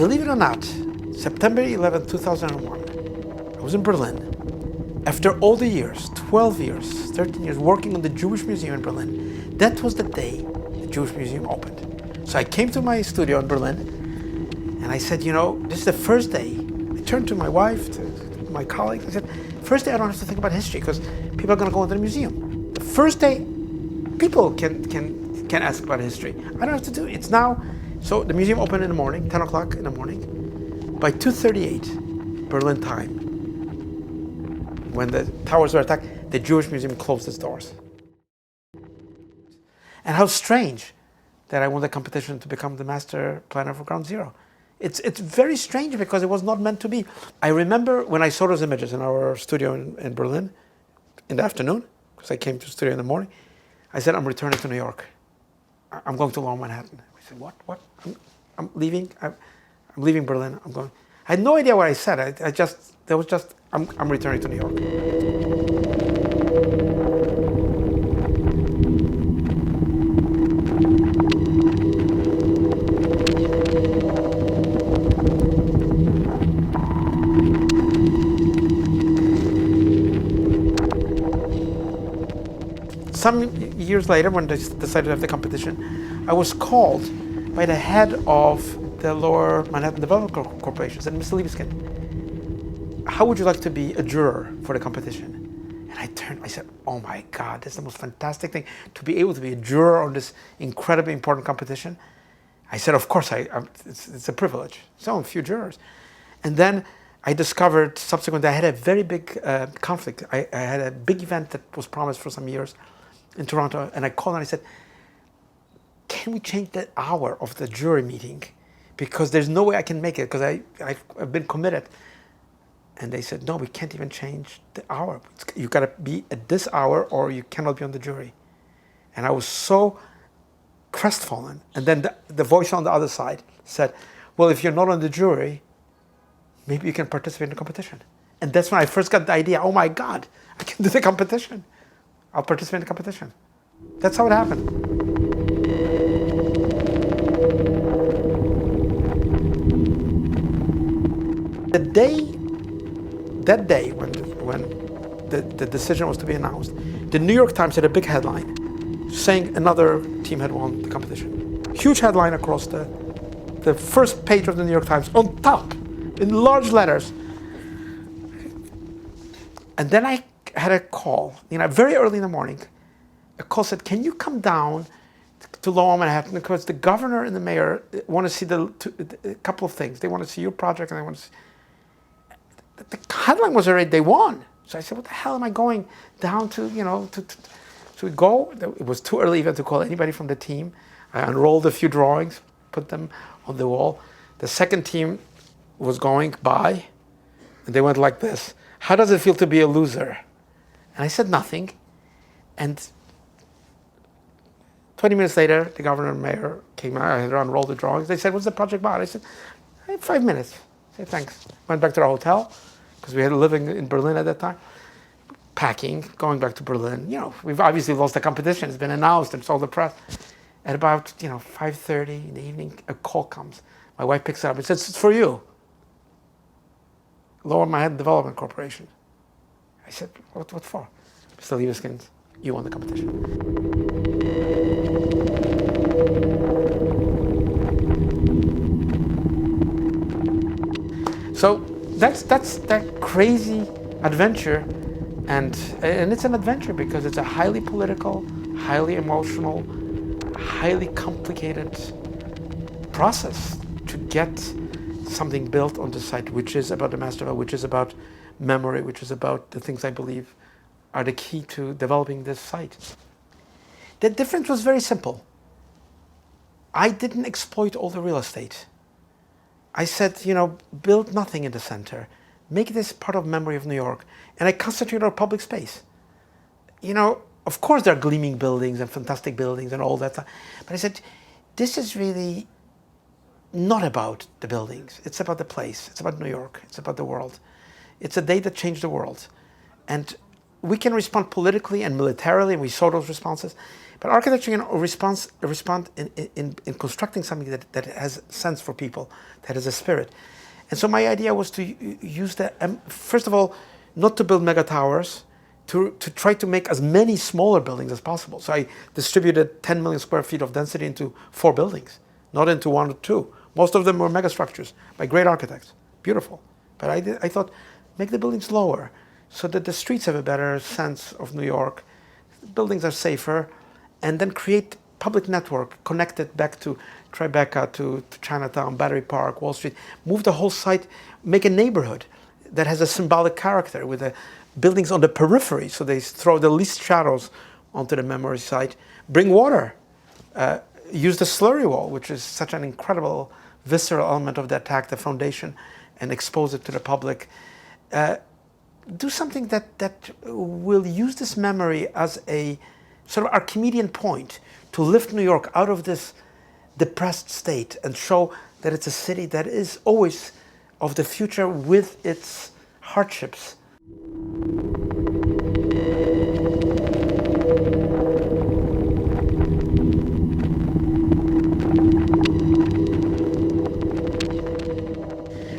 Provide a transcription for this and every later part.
Believe it or not, September 11, 2001, I was in Berlin. After all the years, 12 years, 13 years, working on the Jewish Museum in Berlin, that was the day the Jewish Museum opened. So I came to my studio in Berlin, and I said, you know, this is the first day. I turned to my wife, to my colleagues, I said, first day I don't have to think about history because people are going to go into the museum. The first day, people can ask about history. I don't have to do it. It's now. So the museum opened in the morning, 10 o'clock in the morning. By 2:38 Berlin time, when the towers were attacked, the Jewish Museum closed its doors. And how strange that I won the competition to become the master planner for Ground Zero. It's very strange because it was not meant to be. I remember when I saw those images in our studio in Berlin in the afternoon, because I came to the studio in the morning, I said, I'm returning to New York. I'm going to Lower Manhattan. I said, what? I'm leaving. I'm leaving Berlin. I'm going. I had no idea what I said. I'm returning to New York. Some years later, when they decided to have the competition, I was called by the head of the Lower Manhattan Development Corporation, said, Mr. Libeskind, how would you like to be a juror for the competition? And I said, oh my God, this is the most fantastic thing, to be able to be a juror on this incredibly important competition. I said, of course, it's a privilege. So a few jurors. And then I discovered subsequently I had a very big conflict. I had a big event that was promised for some years in Toronto, and I called and I said, can we change the hour of the jury meeting? Because there's no way I can make it because I've been committed. And they said, no, we can't even change the hour. You got to be at this hour or you cannot be on the jury. And I was so crestfallen. And then the voice on the other side said, well, if you're not on the jury, maybe you can participate in the competition. And that's when I first got the idea, oh my God, I can do the competition. I'll participate in the competition. That's how it happened. That day when the decision was to be announced, the New York Times had a big headline saying another team had won the competition. Huge headline across the first page of the New York Times, on top, in large letters. And then I had a call, very early in the morning. A call said, can you come down to Lower Manhattan because the governor and the mayor want to see a couple of things. They want to see your project and they want to see. The headline was already, they won. So I said, what the hell am I going down to, to go? It was too early even to call anybody from the team. I unrolled a few drawings, put them on the wall. The second team was going by and they went like this. How does it feel to be a loser? And I said nothing. And 20 minutes later, the governor and mayor came out. I had unrolled the drawings. They said, what's the project about? I said, 5 minutes. I said, thanks. Went back to our hotel, because we had living in Berlin at that time. Packing, going back to Berlin. We've obviously lost the competition. It's been announced. It's all the press. At about, 5:30 in the evening, a call comes. My wife picks it up and says, it's for you. Lower Manhattan Development Corporation. I said, what for? Mr. Libeskind, you won the competition. So that's that crazy adventure, and it's an adventure because it's a highly political, highly emotional, highly complicated process to get something built on the site, which is about the Masterplan, which is about memory, which is about the things I believe are the key to developing this site. The difference was very simple. I didn't exploit all the real estate. I said, build nothing in the center. Make this part of memory of New York. And I concentrated on public space. Of course there are gleaming buildings and fantastic buildings and all that stuff. But I said, this is really not about the buildings. It's about the place. It's about New York. It's about the world. It's a day that changed the world. And we can respond politically and militarily, and we saw those responses. But architecture can respond in constructing something that has sense for people, that has a spirit. And so my idea was to use that, first of all, not to build mega towers, to try to make as many smaller buildings as possible. So I distributed 10 million square feet of density into 4 buildings, not into 1 or 2. Most of them were mega structures by great architects, beautiful. But I thought, make the buildings lower so that the streets have a better sense of New York, buildings are safer, and then create public network connected back to Tribeca, to Chinatown, Battery Park, Wall Street. Move the whole site, make a neighborhood that has a symbolic character with the buildings on the periphery, so they throw the least shadows onto the memory site. Bring water. Use the slurry wall, which is such an incredible visceral element of the attack, the foundation, and expose it to the public. Do something that will use this memory as a sort of Archimedean point to lift New York out of this depressed state and show that it's a city that is always of the future with its hardships.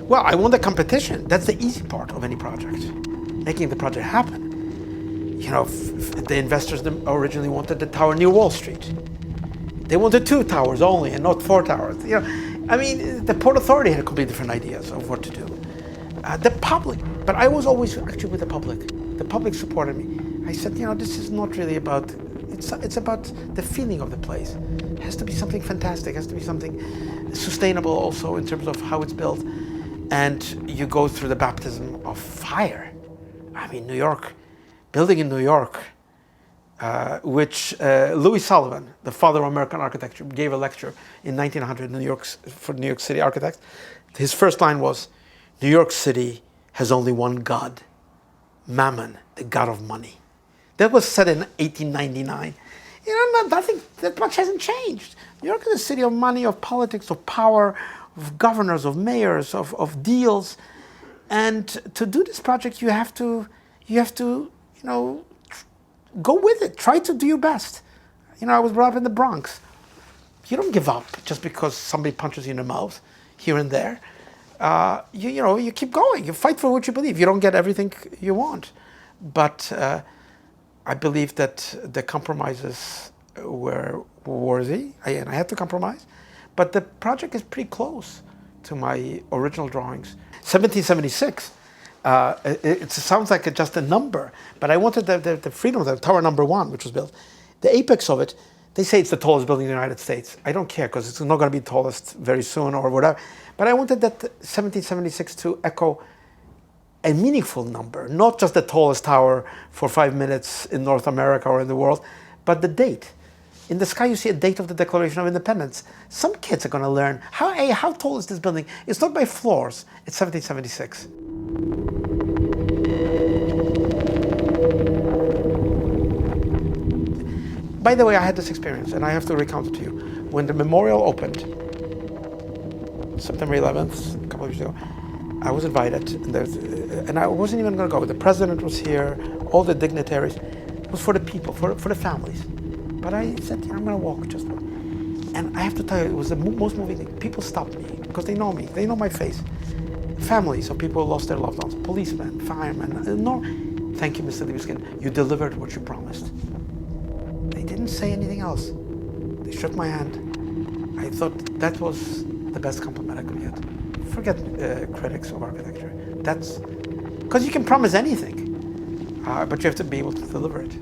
Well, I won the competition. That's the easy part of any project, making the project happen. You know, the investors originally wanted the tower near Wall Street. They wanted 2 towers only and not 4 towers. You know, I mean, the Port Authority had completely different ideas of what to do. The public, but I was always actually with the public. The public supported me. I said, you know, this is not really about, it's about the feeling of the place. It has to be something fantastic, it has to be something sustainable also in terms of how it's built. And you go through the baptism of fire. I mean, New York, building in New York, which Louis Sullivan, the father of American architecture, gave a lecture in 1900 for New York City architects. His first line was, New York City has only one God, Mammon, the god of money. That was said in 1899. You know, nothing, that much hasn't changed. New York is a city of money, of politics, of power, of governors, of mayors, of deals. And to do this project, you have to, you know, go with it. Try to do your best. You know, I was brought up in the Bronx. You don't give up just because somebody punches you in the mouth here and there. You know, you keep going. You fight for what you believe. You don't get everything you want. But I believe that the compromises were worthy, and I had to compromise. But the project is pretty close to my original drawings. 1776. It sounds like just a number, but I wanted the freedom of the tower number 1, which was built. The apex of it, they say it's the tallest building in the United States. I don't care because it's not going to be the tallest very soon or whatever. But I wanted that 1776 to echo a meaningful number, not just the tallest tower for 5 minutes in North America or in the world, but the date. In the sky, you see a date of the Declaration of Independence. Some kids are going to learn, how tall is this building? It's not by floors, it's 1776. By the way, I had this experience, and I have to recount it to you. When the memorial opened, September 11th, a couple of years ago, I was invited, and I wasn't even going to go. The president was here, all the dignitaries. It was for the people, for the families. But I said, I'm going to walk just one. And I have to tell you, it was the most moving thing. People stopped me because they know me. They know my face. Families of people who lost their loved ones, policemen, firemen. No, thank you, Mr. Libeskind. You delivered what you promised. They didn't say anything else. They shook my hand. I thought that was the best compliment I could get. Forget critics of architecture. That's because you can promise anything, but you have to be able to deliver it.